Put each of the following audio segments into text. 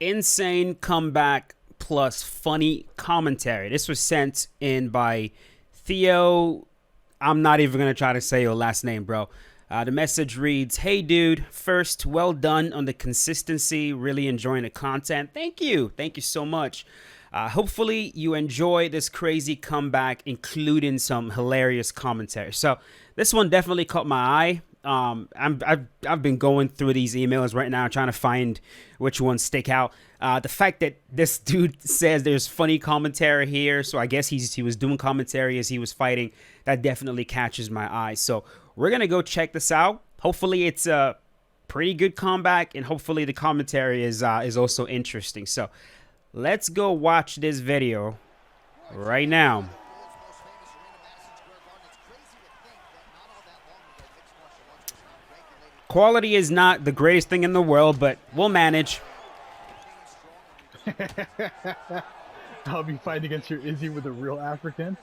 Insane comeback plus funny commentary. This was sent in by Theo. I'm not even going to try to say your last name, bro. The message reads, "Hey, dude. First, well done on the consistency. Really enjoying the content. Thank you. Thank you so much. Hopefully, you enjoy this crazy comeback, including some hilarious commentary." So, this one definitely caught my eye. I've been going through these emails right now, trying to find which ones stick out. The fact that this dude says there's funny commentary here, so I guess he was doing commentary as he was fighting. That definitely catches my eye. So we're gonna go check this out. Hopefully it's a pretty good comeback, and hopefully the commentary is also interesting. So let's go watch this video right now. Quality is not the greatest thing in the world, but we'll manage. I'll be fighting against your Izzy with a real African.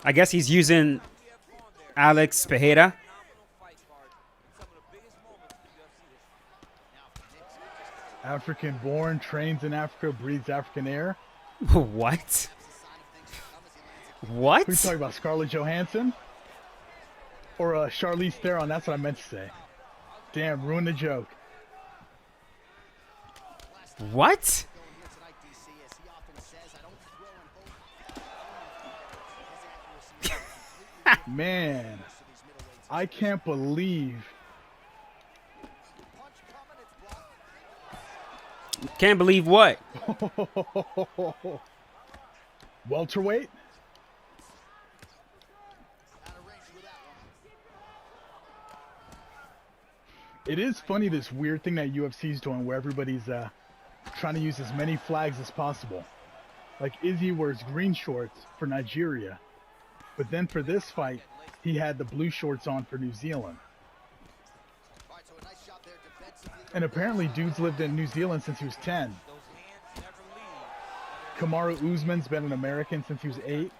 I guess he's using Alex Pereira. African born, trains in Africa, breathes African air. What? What? Who are you talking about? Scarlett Johansson? Or Charlize Theron? That's what I meant to say. Damn, ruined the joke. What? Man, I can't believe. Can't believe what? Welterweight? It is funny, this weird thing that UFC is doing where everybody's trying to use as many flags as possible. Like Izzy wears green shorts for Nigeria, but then for this fight, he had the blue shorts on for New Zealand. And apparently dude's lived in New Zealand since he was 10. Kamaru Usman's been an American since he was 8,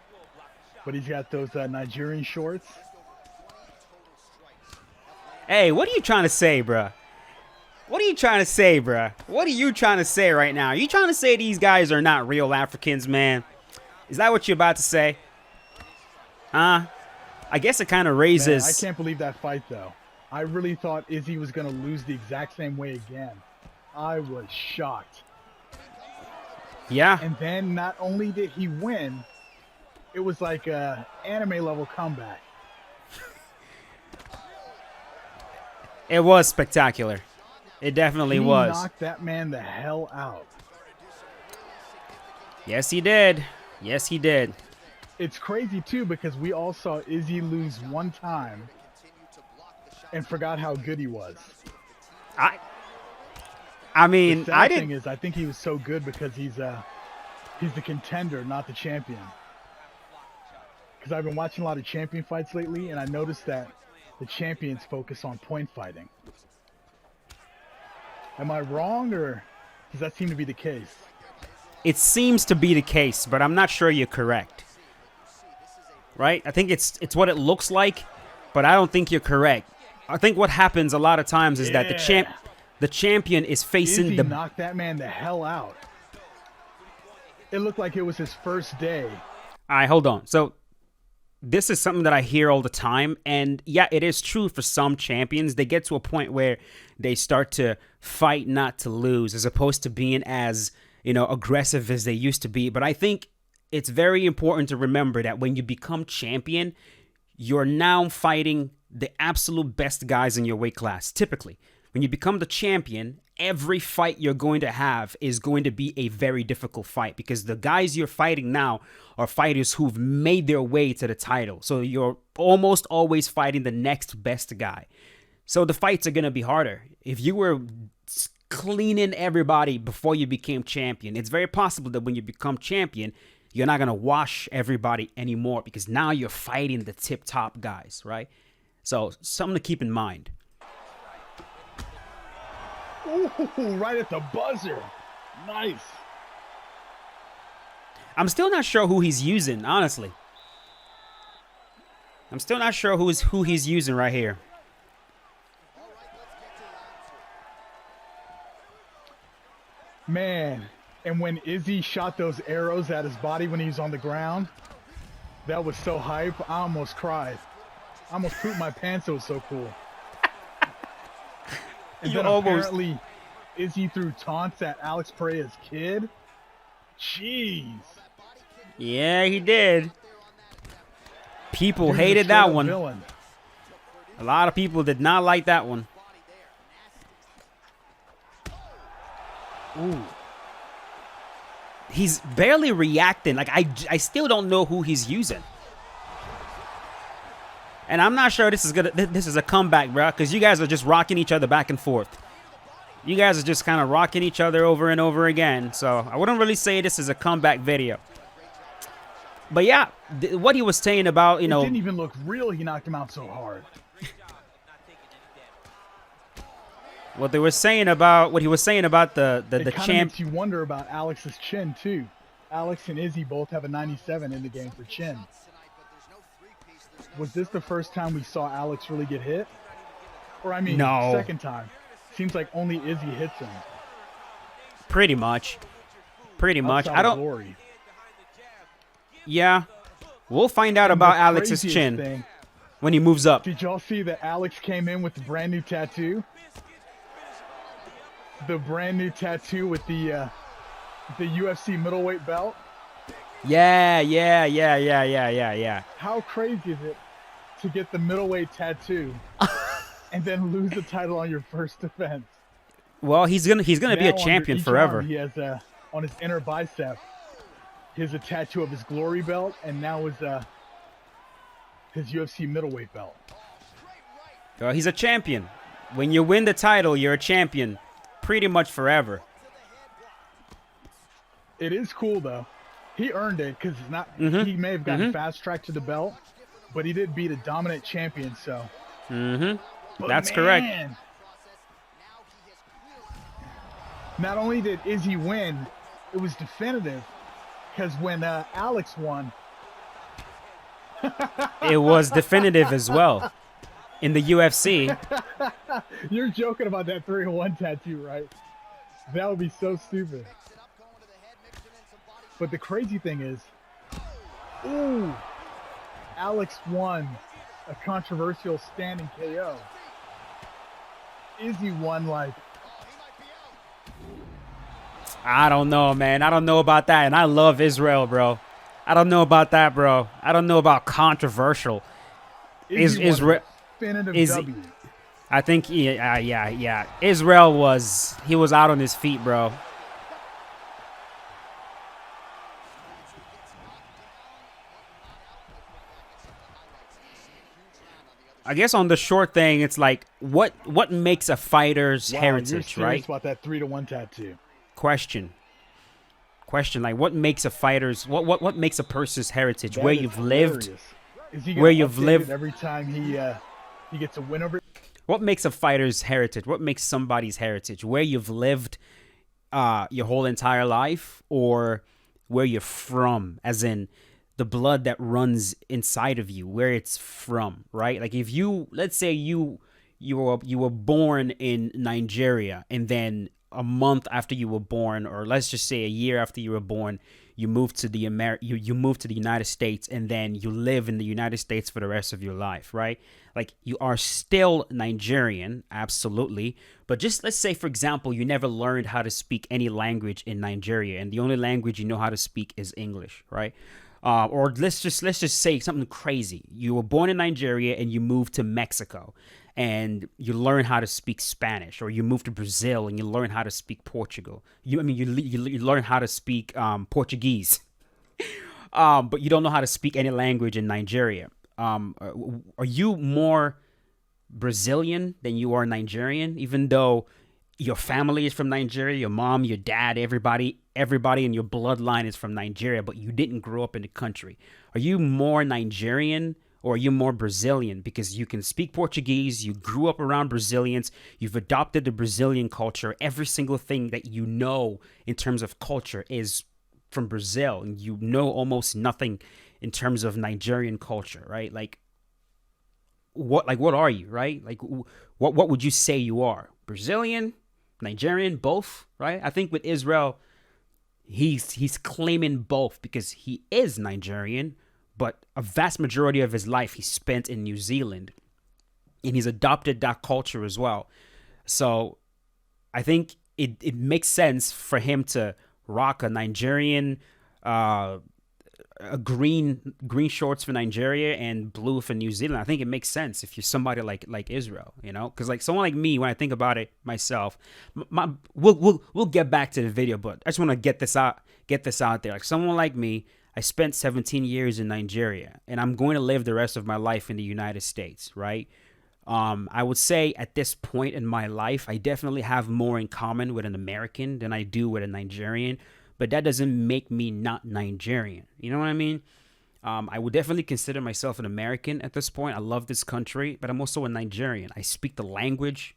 but he's got those Nigerian shorts. Hey, what are you trying to say, bruh? What are you trying to say, bruh? What are you trying to say right now? Are you trying to say these guys are not real Africans, man? Is that what you're about to say? Huh? I guess it kind of raises... Man, I can't believe that fight, though. I really thought Izzy was going to lose the exact same way again. I was shocked. Yeah. And then not only did he win, it was like a anime-level comeback. It was spectacular. It definitely was. He knocked that man the hell out. Yes, he did. Yes, he did. It's crazy, too, because we all saw Izzy lose one time and forgot how good he was. I mean, the sad thing is, I think he was so good because he's the contender, not the champion. Because I've been watching a lot of champion fights lately, and I noticed that the champions focus on point fighting. Am I wrong, or does that seem to be the case? It seems to be the case, but I'm not sure you're correct. Right? I think it's what it looks like, but I don't think you're correct. I think what happens a lot of times is that the champion is facing Izzy the... knocked that man the hell out. It looked like it was his first day. All right, hold on. So this is something that I hear all the time, and yeah, it is true for some champions. They get to a point where they start to fight not to lose, as opposed to being as, aggressive as they used to be. But I think it's very important to remember that when you become champion, you're now fighting the absolute best guys in your weight class. Typically, when you become the champion, every fight you're going to have is going to be a very difficult fight, because the guys you're fighting now are fighters who've made their way to the title. So you're almost always fighting the next best guy. So the fights are going to be harder. If you were cleaning everybody before you became champion, it's very possible that when you become champion, you're not going to wash everybody anymore, because now you're fighting the tip-top guys, right? So something to keep in mind. Ooh, right at the buzzer. Nice. I'm still not sure who he's using, honestly. I'm still not sure who he's using right here. Man, and when Izzy shot those arrows at his body when he was on the ground, that was so hype. I almost cried. I almost pooped my pants. It was so cool. And then apparently Izzy threw taunts at Alex Pereira's kid. Jeez. Yeah, he did. People Dude's a hated that straight-up one. villain. A lot of people did not like that one. Ooh. He's barely reacting. Like, I still don't know who he's using. And I'm not sure this is a comeback, bro, because you guys are just rocking each other back and forth. You guys are just kind of rocking each other over and over again. So I wouldn't really say this is a comeback video. But yeah, what he was saying about, It didn't even look real. He knocked him out so hard. what he was saying about the It kind of champ. makes you wonder about Alex's chin too. Alex and Izzy both have a 97 in the game for chin. Was this the first time we saw Alex really get hit? Or I mean, No. second time. Seems like only Izzy hits him. Pretty much. Outside I of don't. Glory. Yeah, we'll find out And about the Alex's craziest chin thing, when he moves up. did y'all see that Alex came in with the brand new tattoo? The brand new tattoo with the UFC middleweight belt. Yeah. How crazy is it to get the middleweight tattoo and then lose the title on your first defense? Well, he's gonna be a Now under champion each forever. arm, he has on his inner bicep. Here's a tattoo of his glory belt, and now his UFC middleweight belt. Well, he's a champion. When you win the title, you're a champion, pretty much forever. It is cool though. He earned it because it's not. Mhm. He may have gotten fast tracked to the belt, but he did beat a dominant champion. So. But That's correct. man, not only did Izzy win, it was definitive. Because when Alex won, It was definitive as well in the UFC. you're joking about that 3-1 tattoo, right? That would be so stupid. But the crazy thing is, ooh, Alex won a controversial standing KO. Izzy won like, I don't know, man. I don't know about that. And I love Israel, bro. I don't know about that, bro. I don't know about controversial. Izzy Is won a definitive is- W. I think, yeah. Israel was out on his feet, bro. I guess on the short thing, it's like, what makes a fighter's Wow, you're heritage, serious right? about that 3-1 tattoo. Question, like, what makes a fighter's, what makes a person's heritage? That Where is you've lived. hilarious. Is he Where gonna you've update lived. it every time he gets a win over? What makes a fighter's heritage? What makes somebody's heritage? Where you've lived your whole entire life, or where you're from, as in the blood that runs inside of you, where it's from, right? Like, if you, let's say you were born in Nigeria, and then a month after you were born, or let's just say a year after you were born, you moved to the you moved to the United States, and then you live in the United States for the rest of your life, right? Like, you are still Nigerian, absolutely, but just let's say, for example, you never learned how to speak any language in Nigeria, and the only language you know how to speak is English, right? Or let's just say something crazy. You were born in Nigeria and you moved to Mexico, and you learn how to speak Spanish, or you move to Brazil and you learn how to speak Portugal. You learn how to speak Portuguese, but you don't know how to speak any language in Nigeria. Are you more Brazilian than you are Nigerian? Even though your family is from Nigeria, your mom, your dad, everybody in your bloodline is from Nigeria, but you didn't grow up in the country. Are you more Nigerian, or are you more Brazilian? Because you can speak Portuguese, you grew up around Brazilians, you've adopted the Brazilian culture. Every single thing that you know in terms of culture is from Brazil, and you know almost nothing in terms of Nigerian culture, right? Like, what are you, right? Like, what would you say you are? Brazilian, Nigerian, both, right? I think with Israel, he's claiming both because he is Nigerian, but a vast majority of his life he spent in New Zealand, and he's adopted that culture as well. So I think it makes sense for him to rock a Nigerian, a green shorts for Nigeria and blue for New Zealand. I think it makes sense if you're somebody like Israel, because like someone like me, when I think about it myself, we'll get back to the video, but I just want to get this out there. Like someone like me, I spent 17 years in Nigeria, and I'm going to live the rest of my life in the United States, right? I would say at this point in my life, I definitely have more in common with an American than I do with a Nigerian. But that doesn't make me not Nigerian. You know what I mean? I would definitely consider myself an American at this point. I love this country, but I'm also a Nigerian. I speak the language,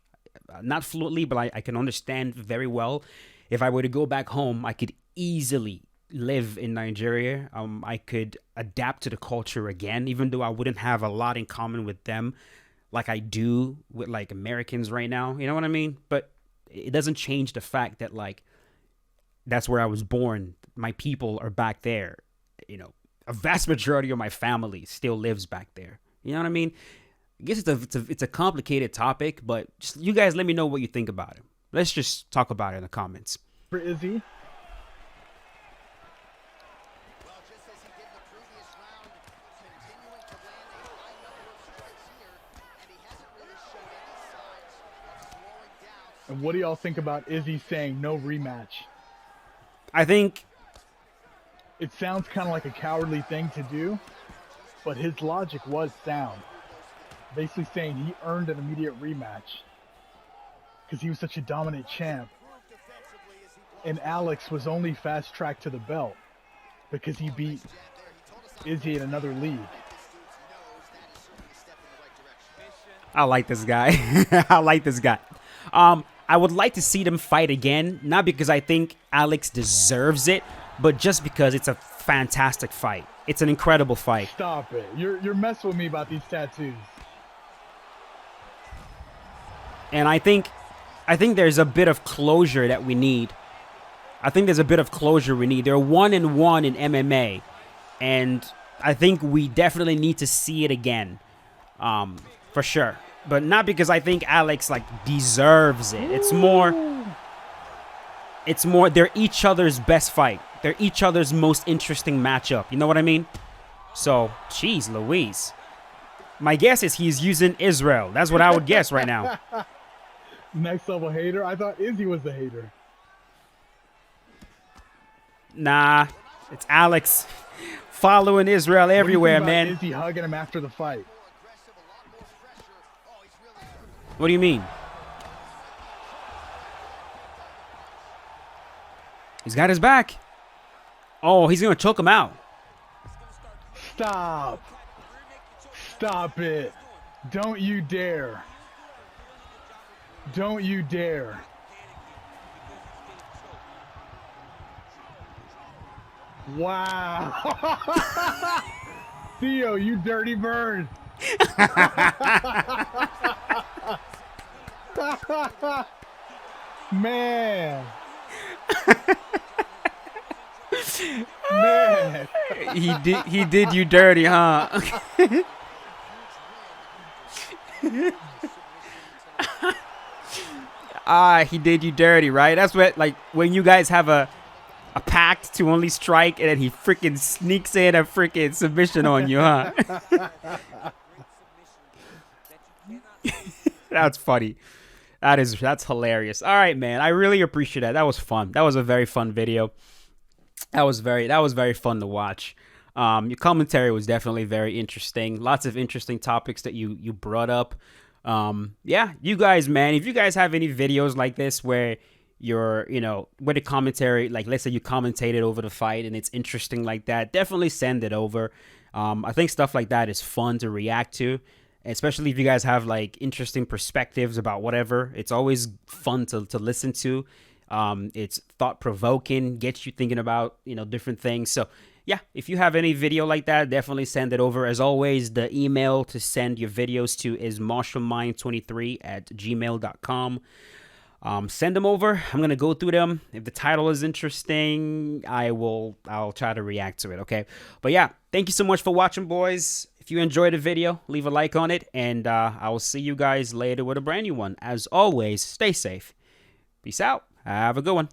not fluently, but I can understand very well. If I were to go back home, I could easily live in Nigeria. I could adapt to the culture again, even though I wouldn't have a lot in common with them like I do with like Americans right now. You know what I mean? But it doesn't change the fact that like, that's where I was born. My people are back there. A vast majority of my family still lives back there. You know what I mean? I guess it's a complicated topic, but just you guys let me know what you think about it. Let's just talk about it in the comments. For Izzy. Well, just as he did in the previous round, continuing to land a high number of strikes here, and he hasn't really shown any signs of slowing down. And what do y'all think about Izzy saying no rematch? I think it sounds kind of like a cowardly thing to do, but his logic was sound. Basically saying he earned an immediate rematch because he was such a dominant champ. And Alex was only fast-tracked to the belt because he beat Izzy in another league. I like this guy. I like this guy. I would like to see them fight again, not because I think Alex deserves it, but just because it's a fantastic fight. It's an incredible fight. Stop it. You're messing with me about these tattoos. And I think there's a bit of closure that we need. They're 1-1 in MMA, and I think we definitely need to see it again, for sure. But not because I think Alex like deserves it. It's more they're each other's best fight. They're each other's most interesting matchup. You know what I mean? So, geez Louise. My guess is he's using Israel. That's what I would guess right now. Next level hater? I thought Izzy was the hater. Nah, it's Alex following Israel everywhere, man. Izzy hugging him after the fight. What do you mean? He's got his back. Oh, he's going to choke him out. Stop. Stop it. Don't you dare. Don't you dare. Wow. Theo, you dirty bird. Man. Man. He did you dirty, huh? He did you dirty, right? That's what, like, when you guys have a pact to only strike and then he freaking sneaks in a freaking submission on you, huh? That's funny. That's hilarious. All right, man. I really appreciate that. That was fun. That was a very fun video. That was very fun to watch. Your commentary was definitely very interesting. Lots of interesting topics that you brought up. Yeah, you guys, man, if you guys have any videos like this where you're, with the commentary, like let's say you commentated over the fight and it's interesting like that, definitely send it over. I think stuff like that is fun to react to, especially if you guys have like interesting perspectives about whatever. It's always fun to listen to. It's thought-provoking, gets you thinking about, different things. So yeah, if you have any video like that, definitely send it over. As always, the email to send your videos to is marshallmind23@gmail.com. Send them over. I'm gonna go through them. If the title is interesting, I'll try to react to it. Okay. But yeah, thank you so much for watching, boys. If you enjoyed the video, leave a like on it, and I will see you guys later with a brand new one. As always, stay safe. Peace out. Have a good one.